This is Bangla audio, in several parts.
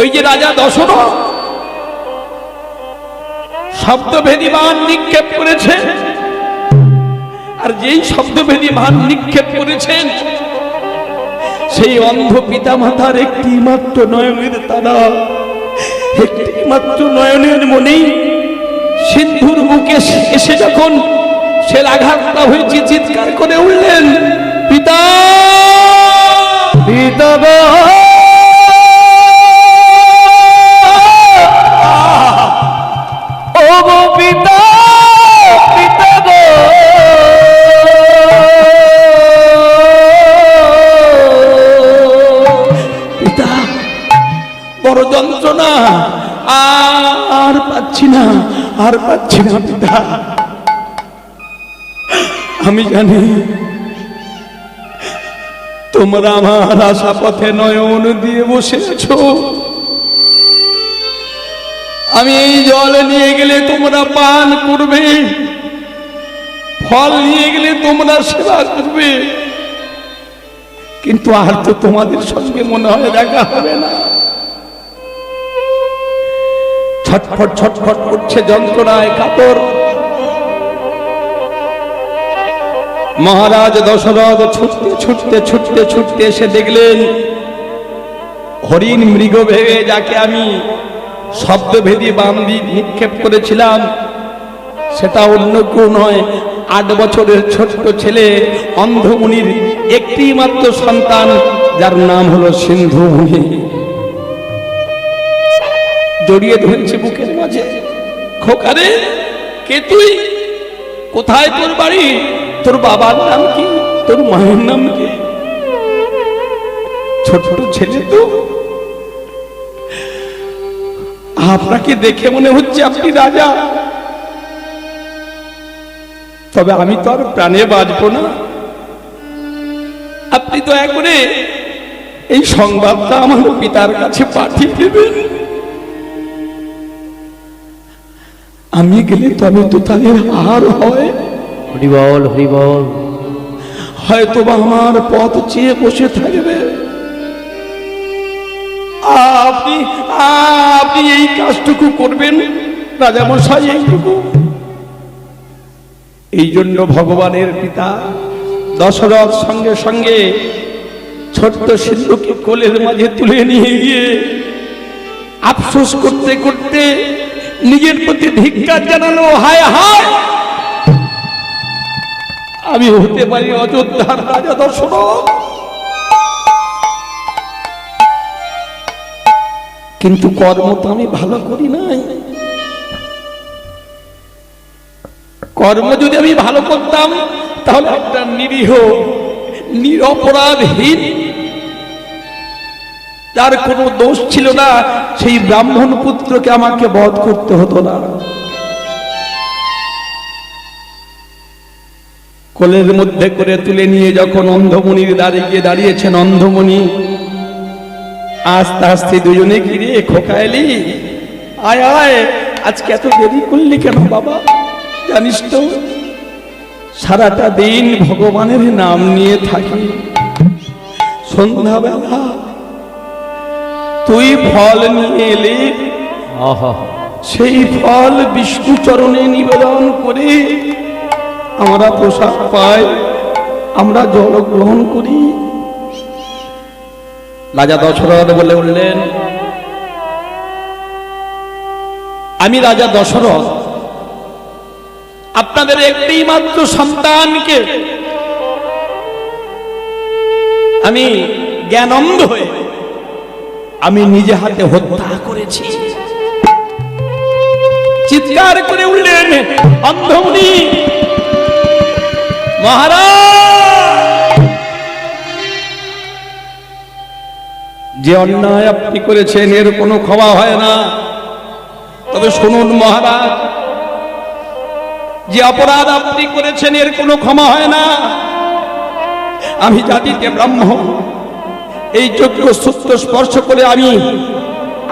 ওই যে রাজা দশরথ শব্দভেদী বাণ নিক্ষেপ করেছে, আর যেই শব্দভেদী বাণ নিক্ষেপ করেছেন সেই অন্ধ পিতা মাতার একটি মাত্র নয়নের তারা, একটি মাত্র নয়নের মনি সিন্ধুর বুকে এসে যখন সে আঘাতটা হয়েছে, চিৎকার করে উঠলেন, পিতা পিতা গো, ও গো পিতা পিতা গো, পিতা বড় যন্ত্রণা, আর পাচ্ছি না, আর পাচ্ছি না পিতা। আমি জানি তোমরা আমার আশা পথে নয়ন দিয়ে বসেছ, আমি এই জল নিয়ে গেলে তোমরা পান করবে, ফল নিয়ে গেলে তোমরা সেবা করবে, কিন্তু আর তো তোমাদের সঙ্গে মনে হয় দেখা হবে না। ছটফট ছটফট করছে যন্ত্রণায় কাতর মহারাজ দশরথ। ছুটতে ছুটতে ছুটতে ছুটতে এসে দেখলেন হরিণ মৃগ ভেবে, যাকে আমি শব্দভেদী বাণ নিক্ষেপ করেছিলাম, সেটা অন্য কেউ নয়, 8 বছরের ছোট্ট ছেলে অন্ধমুনির একটি মাত্র সন্তান, যার নাম হলো সিন্ধু মুনি। জড়িয়ে ধরেছে বুকের মাঝে, খোকারে কে তুই, কোথায় তোর বাড়ি, তোর বাবার নাম কি, তোর মায়ের নাম কি? ছোট ছেলে তো, আপনাকে দেখে মনে হচ্ছে আপনি রাজা, তবে আমি তো আর প্রাণে বাঁচবো না, আপনি দয়া করে এই সংবাদটা আমার পিতার কাছে পাঠিয়ে দেবেন। আমি গেলে তবে তো তাদের আর হয়, হরিবল হরিবল, হয়তো বা আমার পথ চেয়ে বসে থাকবে। আপনি আপনি এই কাজটুকু করবেন রাজামশাই, এইটুকু। এই জন্য ভগবানের পিতা দশরথ সঙ্গে সঙ্গে ছোট্ট সিন্ধুকে কোলের মাঝে তুলে নিয়ে গিয়ে আফসোস করতে করতে নিজের প্রতি ধিক্কার জানালো, হায় হায়, আমি হতে পারি অযোধ্যার রাজা দশরথ, কিন্তু কর্ম তো আমি ভালো করি নাই। কর্ম যদি আমি ভালো করতাম তাহলে একটা নিরীহ নিরপরাধহীন, যার কোনো দোষ ছিল না, সেই ব্রাহ্মণ পুত্রকে আমাকে বধ করতে হতো না। কোলের মধ্যে করে তুলে নিয়ে যখন অন্ধমুনির দাঁড়িয়েছেন, অন্ধমুনি আস্তে আস্তে দুজনে ঘিরে, খোকা এলি, আয় আয়, আজকে এত দেরি করলি কেন বাবা? জানিস তো সারাটা দিন ভগবানের নাম নিয়ে থাকি, সন্ধ্যাবেলা তুই ফল নিয়ে এলে, সেই ফল বিষ্ণু চরণে নিবেদন করে আমরা প্রসাদ পাই, আমরা জল গ্রহণ করি। রাজা দশরথ বলে উঠলেন, আমি রাজা দশরথ আপনাদের একটি মাত্র সন্তানকে আমি জ্ঞানন্ধ হয়ে আমি নিজে হাতে হত্যা করেছি। চিৎকার করে উঠলেন অন্ধমুনি, মহারাজ, যে অন্যায় আপনি করেছেন এর কোনো ক্ষমা হয় না। তবে শুনুন মহারাজ, যে অপরাধ আপনি করেছেন এর কোনো ক্ষমা হয় না। আমি জাতিতে ব্রাহ্মণ, এই যজ্ঞ সূত্র স্পর্শ করে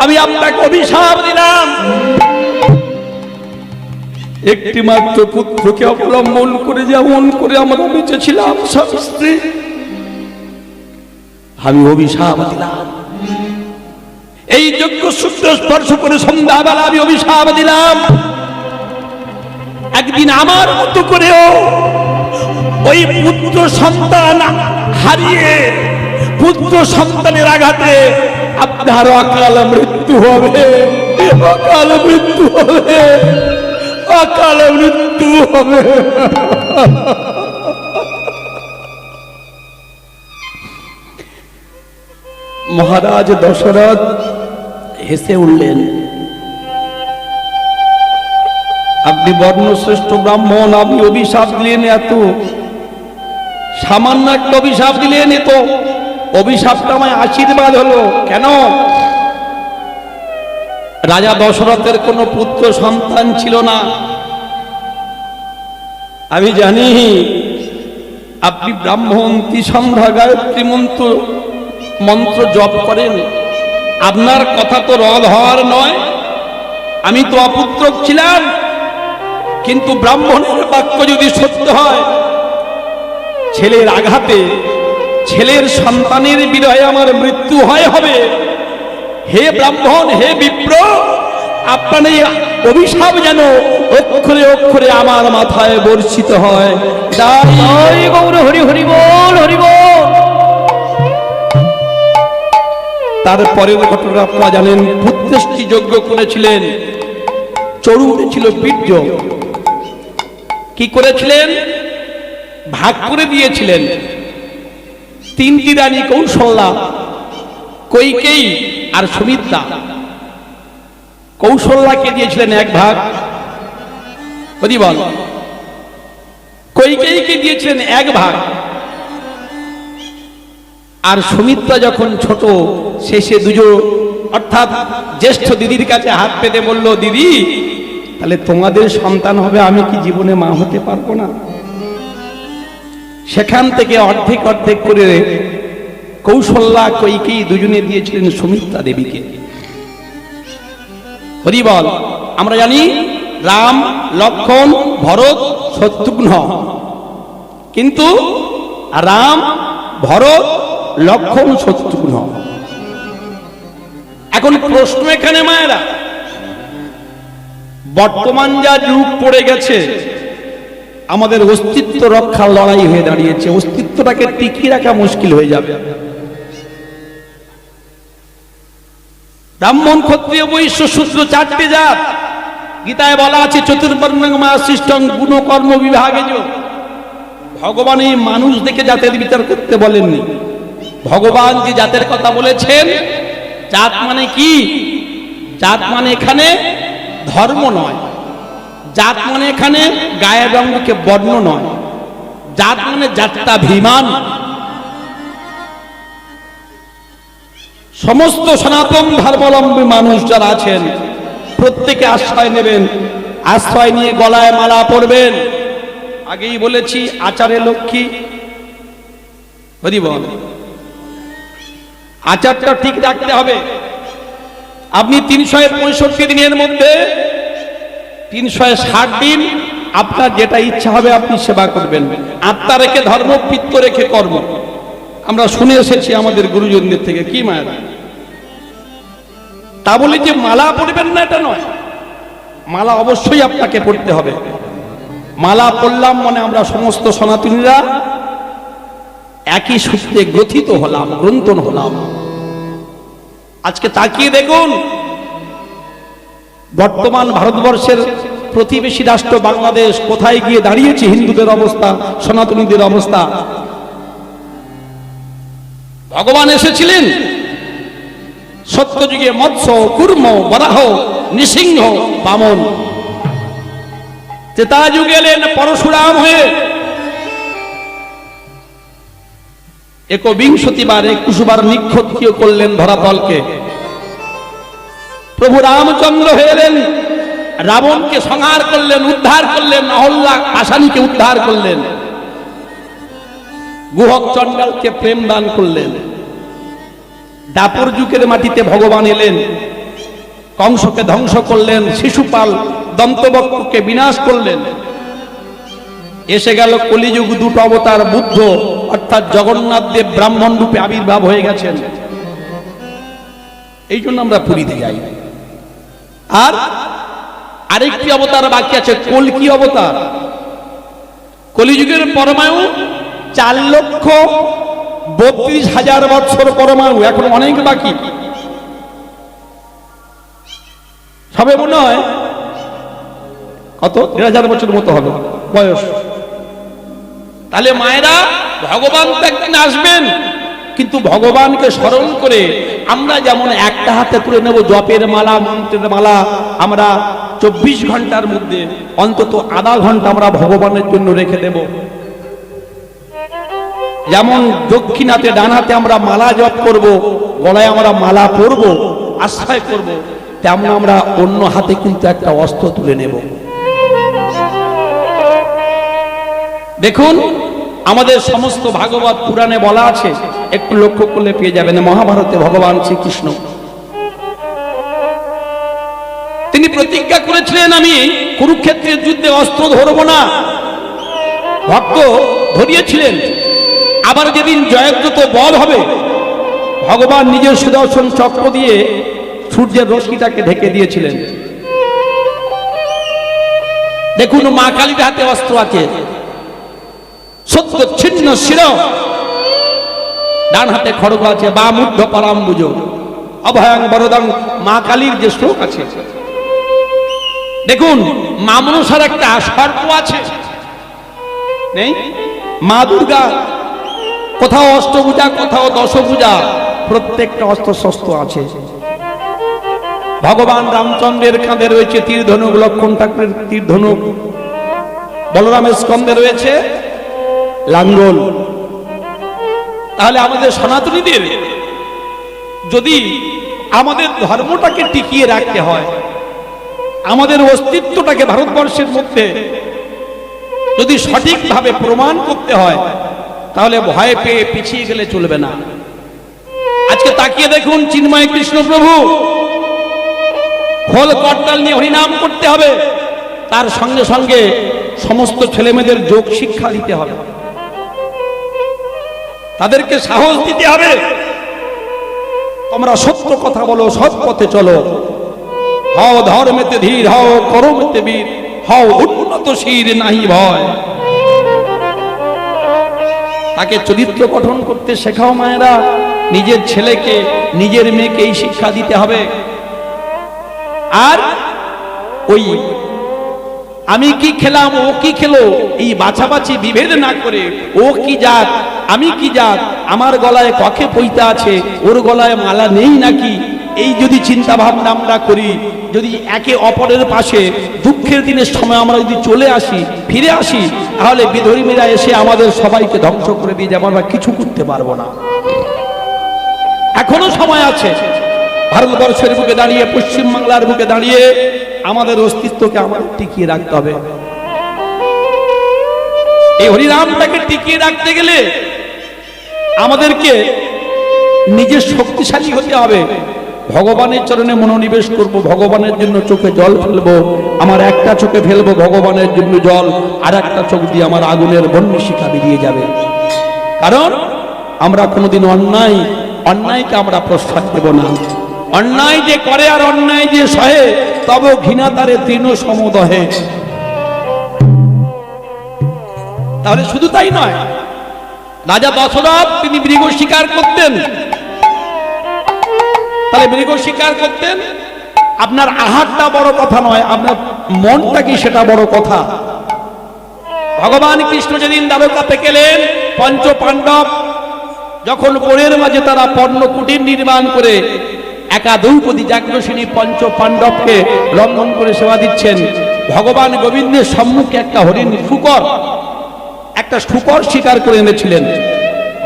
আমি আপনাকে অভিশাপ দিলাম, একটি মাত্র পুত্রকে অবলম্বন করে যেমন করে আমরা বেঁচে ছিলাম স্বামী স্ত্রী, আমি অভিশাপ দিলাম এই যজ্ঞ সূত্র স্পর্শ করে সন্ধ্যাবেলা আমি অভিশাপ দিলাম, একদিন আমার মতো করেও ওই পুত্র সন্তান হারিয়ে পুত্র সন্তানের আঘাতে আপনার অকাল মৃত্যু হবে, অকাল মৃত্যু হবে, অকাল মৃত্যু হবে। মহারাজ দশরথ হেসে উঠলেন। আপনি বর্ণশ্রেষ্ঠ ব্রাহ্মণ, আপনি অভিশাপ দিলেন, এত সামান্য একটা অভিশাপ দিলেন, এ তো অভিশাপটা আমায় আশীর্বাদ হলো কেন? রাজা দশরথের কোনো পুত্র সন্তান ছিল না। আমি জানি আপনি ব্রাহ্মণ, ত্রিসন্ধ্যা গায়ত্রী মন্ত্র জপ করেন, আপনার কথা তো রদ হওয়ার নয়। আমি তো অপুত্রক ছিলাম, কিন্তু ব্রাহ্মণের বাক্য যদি সত্য হয়, ছেলের আঘাতে ছেলের সন্তানের বিরহে আমার মৃত্যু হবে। হে ব্রাহ্মণ, হে বিপ্র, আপনার এই অভিশাপ যেন অক্ষরে অক্ষরে আমার মাথায় বর্ষিত হয়। জয় গৌর হরি হরি বল, হরি বল। তারপরের ঘটনা আপনারা জানেন, পুত্রেষ্টি যজ্ঞ করেছিলেন, চড়ু উঠেছিল বীর্য। কি করেছিলেন? ভাগ করে দিয়েছিলেন। তিনটি রানী, কৌশল্যা, কৈকেয়ী আর সুমিত্রা। কৌশল্যাকে দিয়েছিলেন এক ভাগ, বল। কৈকেয়ীকে দিয়েছিলেন এক ভাগ। আর সুমিত্রা যখন ছোট, শেষে দুজো অর্থাৎ জ্যেষ্ঠ দিদির কাছে হাত পেতে বলল, দিদি তাহলে তোমাদের সন্তান হবে, আমি কি জীবনে মা হতে পারবো না? সেখান থেকে অর্ধেক অর্ধেক করে কৌশল্যা, কৈকেয়ী দুজনে দিয়েছিলেন সুমিত্রা দেবীকে। হরি বল। আমরা জানি রাম, লক্ষ্মণ, ভরত, শত্রুঘ্ন, কিন্তু রাম, ভরত, লক্ষ্মণ, শত্রুঘ্ন। এখন প্রশ্ন এখানে মায়েরা, বর্তমান যা যুগ পড়ে গেছে, আমাদের অস্তিত্ব রক্ষার লড়াই হয়ে দাঁড়িয়েছে, অস্তিত্বটাকে টিকিয়ে রাখা মুশকিল হয়ে যাবে। ব্রাহ্মণ, ক্ষত্রিয়, বৈশ্য, শূদ্র চারটে জাত। গীতায় বলা আছে, চতুর্বর্ণমা সৃষ্টং গুণ কর্ম বিভাগে। ভগবান এই মানুষ দেখে জাতের বিচার করতে বলেননি। ভগবান যে জাতের কথা বলেছেন, জাত মানে কি? জাত মানে এখানে ধর্ম নয়, জাত মানে এখানে গায়ের রঙকে বর্ণ নয়, জাত মানে জাত্যাভিমান। সমস্ত সনাতন ধর্মাবলম্বী মানুষ যারা আছেন, প্রত্যেকে আশ্রয় নেবেন, আশ্রয় নিয়ে গলায় মালা পরবেন। আগেই বলেছি, আচারে লক্ষ্মী। হরি বল। আচারটা ঠিক রাখতে হবে। আপনি 365 দিনের মধ্যে 360 দিন আপনার যেটা ইচ্ছা হবে আপনি সেবা করবেন। আত্মা রেখে ধর্ম, পিত্ত রেখে কর্ম। আমরা শুনে এসেছি আমাদের গুরুজনদের থেকে। কি মায়েরা? তা বলে যে মালা পরবেন না এটা নয়, মালা অবশ্যই আপনাকে পড়তে হবে। মালা পড়লাম মানে আমরা সমস্ত সনাতনীরা একই সূত্রে গ্রথিত হলাম, গ্রন্থন হলাম। আজকে তাকিয়ে দেখুন, বর্তমান ভারতবর্ষের প্রতিবেশী রাষ্ট্র বাংলাদেশ কোথায় গিয়ে দাঁড়িয়েছে, হিন্দুদের অবস্থা, সনাতনীদের অবস্থা। ভগবান এসেছিলেন সত্যযুগে মৎস্য, কুর্ম, বরাহ, নৃসিংহ, বামন। ত্রেতা যুগে এলেন পরশুরাম হয়ে। 21 বার 21 বার নিক্ষত্রিয় করলেন ধরাতলকে। প্রভু রামচন্দ্র হয়ে এলেন, রাবণকে সংহার করলেন, উদ্ধার করলেন, অহল্যা আসানীকে উদ্ধার করলেন, গুহক চণ্ডালকে প্রেম দান করলেন। দাপর যুগের মাটিতে ভগবান এলেন, কংসকে ধ্বংস করলেন, শিশুপাল দন্তবক্রকে বিনাশ করলেন। এসে গেল কলিযুগ, দুটো অবতার, বুদ্ধ অর্থাৎ জগন্নাথ দেব ব্রাহ্মণ রূপে আবির্ভাব হয়ে গেছেন। এই জন্য আমরা পুরীতে যাই। আর আরেকটি অবতার বাকি আছে, কল্কি অবতার। কলিযুগের পরমায়ু 4,32,000 বছর পরমায়ু, এখন অনেক বাকি। সবে মনে হয় কত 1,000 বছর মতো হবে বয়স। তাহলে মায়েরা, ভগবান তো একদিন আসবেন, কিন্তু ভগবানকে স্মরণ করে আমরা যেমন একটা হাতে তুলে নেব জপের মালা, মন্ত্রের মালা, আমরা 24 ঘন্টার মধ্যে অন্তত আধা ঘন্টা আমরা ভগবানের জন্য রেখে দেব। যেমন দক্ষিণাতে ডান হাতে আমরা মালা জপ করব, গলায় আমরা মালা পরব, আশ্রয় করব, তেমন আমরা অন্য হাতে কিন্তু একটা অস্ত্র তুলে নেব। দেখুন আমাদের সমস্ত ভাগবত পুরাণে বলা আছে, একটু লক্ষ্য করলে পেয়ে যাবেন। মহাভারতে ভগবান শ্রীকৃষ্ণ তিনি প্রতিজ্ঞা করেছিলেন, আমি কুরুক্ষেত্রের যুদ্ধে অস্ত্র ধরব না। ভক্ত ধরিয়েছিলেন। আবার যেদিন জয়দ্রত বধ হবে, ভগবান নিজের সুদর্শন চক্র দিয়ে সূর্যের রশ্মিটাকে ঢেকে দিয়েছিলেন। দেখুন মা কালীর হাতে অস্ত্র আছে, সত্য ছিন্ন শির, ডান হাতে খড়গ আছে, বাম ঊর্ধ্ব পরাম্বুজ, অভয়ং বরদং, মা কালীর যে শ্লোক আছে। দেখুন মা মনসার একটা সর্প আছে, নেই? মা দুর্গা কোথাও অষ্টভুজা, কোথাও দশভুজা, প্রত্যেকটা অস্ত্র শস্ত্র আছে। ভগবান রামচন্দ্রের কাঁধে রয়েছে তীর ধনুক, লক্ষ্মণ ঠাকুরের তীর ধনুক, বলরামের স্কন্ধে রয়েছে লাঙ্গল। তাহলে আমাদের সনাতনীদের যদি আমাদের ধর্মটাকে টিকিয়ে রাখতে হয়, আমাদের অস্তিত্বটাকে ভারতবর্ষের মধ্যে যদি সঠিকভাবে প্রমাণ করতে হয়, তাহলে ভয় পেয়ে পিছিয়ে গেলে চলবে না। আজকে তাকিয়ে দেখুন চিন্ময় কৃষ্ণ প্রভু খোল করতাল নিয়ে হরিনাম করতে হবে, তার সঙ্গে সঙ্গে সমস্ত ছেলেমেয়েদের যোগ শিক্ষা দিতে হবে, তাদেরকে সাহস দিতে হবে, তোমরা সত্য কথা বলো, সৎ পথে চলো, হও ধর্মেতে ধীর, হও কর্মেতে বীর, হও উন্নতশীল, নাহি ভয়। তাকে চরিত্র গঠন করতে শেখাও মায়েরা। নিজের ছেলেকে, নিজের মেয়েকে এই শিক্ষা দিতে হবে। আর ওই আমি কি খেলাম, ও কি খেলো, এই বাছাবাছি বিভেদ না করে, ও কি জাত, আমি কি জাত, আমার গলায় কখে পইতা আছে, ওর গলায় মালা নেই নাকি, এই যদি চিন্তা ভাবনা আমরা করি, যদি একে অপরের পাশে দুঃখের দিনের সময় আমরা যদি চলে আসি, ফিরে আসি, তাহলে বিধর্মীরা এসে আমাদের সবাইকে ধ্বংস করে দিয়ে যাবে, আমরা কিছু করতে পারবো না। এখনো সময় আছে। ভারতবর্ষের বুকে দাঁড়িয়ে, পশ্চিমবাংলার বুকে দাঁড়িয়ে আমাদের অস্তিত্বকে আমাদের টিকিয়ে রাখতে হবে। এই হরিনামটাকে টিকিয়ে রাখতে গেলে আমাদেরকে নিজের শক্তিশালী হতে হবে। ভগবানের চরণে মনোনিবেশ করব, ভগবানের জন্য চোখে জল ফেলবো, আমার একটা চোখে ফেলবো ভগবানের জন্য জল, আর একটা চোখ দিয়ে আমার আগুনের বন্যী শিখা বেরিয়ে যাবে। কারণ আমরা কোনোদিন অন্যায়কে আমরা প্রশ্রয় দেব না। অন্যায় যে করে আর অন্যায় যে সহে, তবে ঘৃণা তারে তৃণ সমদহে। তাহলে শুধু তাই নয়, রাজা দশরথ তিনি মৃগ শিকার করতেন। তাহলে মৃগ শিকার করতেন, আপনার আহারটা বড় কথা নয়, আপনার মনটা কি সেটা বড় কথা। ভগবান কৃষ্ণ যেদিন দ্বারকাতে গেলেন, পঞ্চ পাণ্ডব যখন বনের মাঝে তারা পর্ণ কুটির নির্মাণ করে একা দ্রৌপদী যাজ্ঞসেনী পঞ্চ পাণ্ডবকে লঙ্ঘন করে সেবা দিচ্ছেন, ভগবান গোবিন্দের সম্মুখে একটা হরিণ একটা শুকর শিকার করে এনেছিলেন।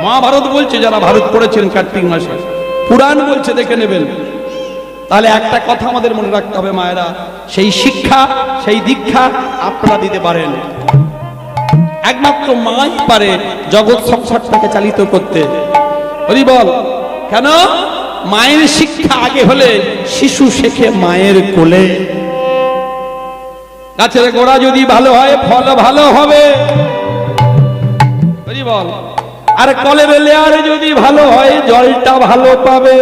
মহাভারত বলছে, যারা ভারত পড়েছেন কার্তিক মাসে, পুরাণ বলছে, দেখে নেবেন। তাহলে একটা কথা আমাদের মনে রাখতে হবে মায়েরা, সেই শিক্ষা, সেই দীক্ষা আপনারা দিতে পারেন। একমাত্র মাই পারে জগৎ সংসারটাকে চালিত করতে। হরি বল। কেন? মায়ের শিক্ষা আগে হলে শিশু শেখে মায়ের কোলে। গাছের গোড়া যদি ভালো হয়, ফল ভালো হবে। হরি বল। আর কলের লেয়ার যদি ভালো হয়, জলটা ভালো পাবে।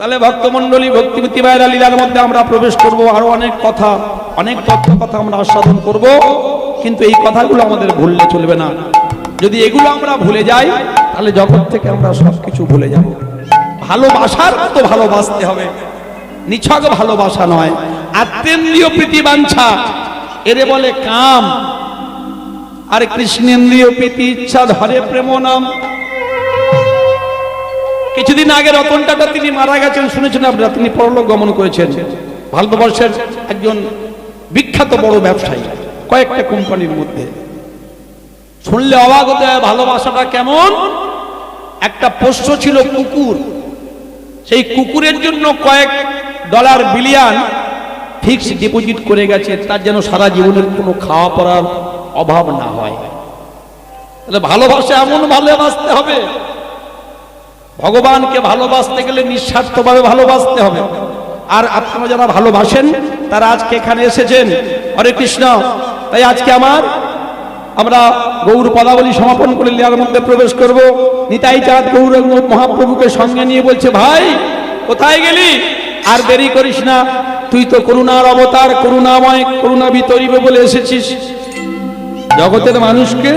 তাহলে ভক্তমণ্ডলী ভক্তিমতী ভাইরা লীলার মধ্যে আমরা প্রবেশ করব, আরো অনেক কথা অনেক তথ্য কথা আমরা আস্বাদন করব, কিন্তু এই কথাগুলো আমাদের ভুললে চলবে না। যদি এগুলো আমরা ভুলে যাই তাহলে জগৎ থেকে আমরা সবকিছু ভুলে যাব। ভালোবাসার মতো ভালোবাসতে হবে, নিছক ভালোবাসা নয়। আত্মেন্দ্রিয় প্রীতি বাঞ্ছা এরে বলে কাম, আর কৃষ্ণেন্দ্রিয় প্রীতি ইচ্ছা ধরে প্রেম নাম। কিছুদিন আগে রতন টাটা তিনি মারা গেছেন, শুনেছেন আপনারা? তিনি পরলোক গমন করেছেন। ভারতবর্ষের একজন বিখ্যাত বড় ব্যবসায়ী, কয়েকটা কোম্পানির মধ্যে। শুনলে অবাক হতে হয় ভালোবাসাটা কেমন। একটা পোষ্য ছিল কুকুর, সেই কুকুরের জন্য কয়েক ডলার বিলিয়ন ফিক্সড ডিপোজিট করে গেছে, তার যেন সারা জীবনের কোনো খাওয়া পড়ার অভাব না হয়। তাহলে ভালোবাসা এমন ভালোবাসতে হবে, ভগবানকে ভালোবাসতে গেলে নিঃস্বার্থভাবে ভালোবাসতে হবে। আর আপনারা যারা ভালোবাসেন তারা আজকে এখানে এসেছেন, হরে কৃষ্ণ। তাই আজকে আমরা গৌর পদাবলী সমাপন করে লীলার মধ্যে প্রবেশ করব। নিতাই চাঁদ গৌরাঙ্গ মহাপ্রভুকে সঙ্গে নিয়ে বলছে, ভাই কোথায় গেলি? আর দেরি করিস না, তুই তো করুণার অবতার, করুণাময়, করুণা বিতরিবে বলে এসেছিস, জগতের মানুষকে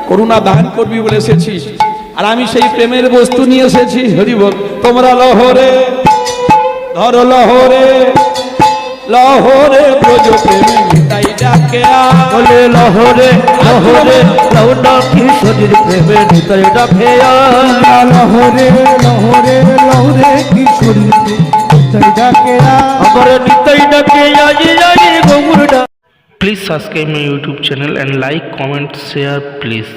করুণা দান করবি বলে এসেছিস। আর আমি সেই প্রেমের বস্তু নিয়ে এসেছি। হরি বল। তোমরা লহরে ধর লহরে লহরে ব্রজ প্রেমে নিতাই ডাকে বলে লহরে লহরে রৌনা কিশোরীর প্রেমে নিতাই ডাকে লহরে লহরে লহরে কিশোরী নিতাই ডাকে আমার নিতাই ডাকে আজি আজি গৌরডা। Please subscribe my YouTube channel and like, comment, share please.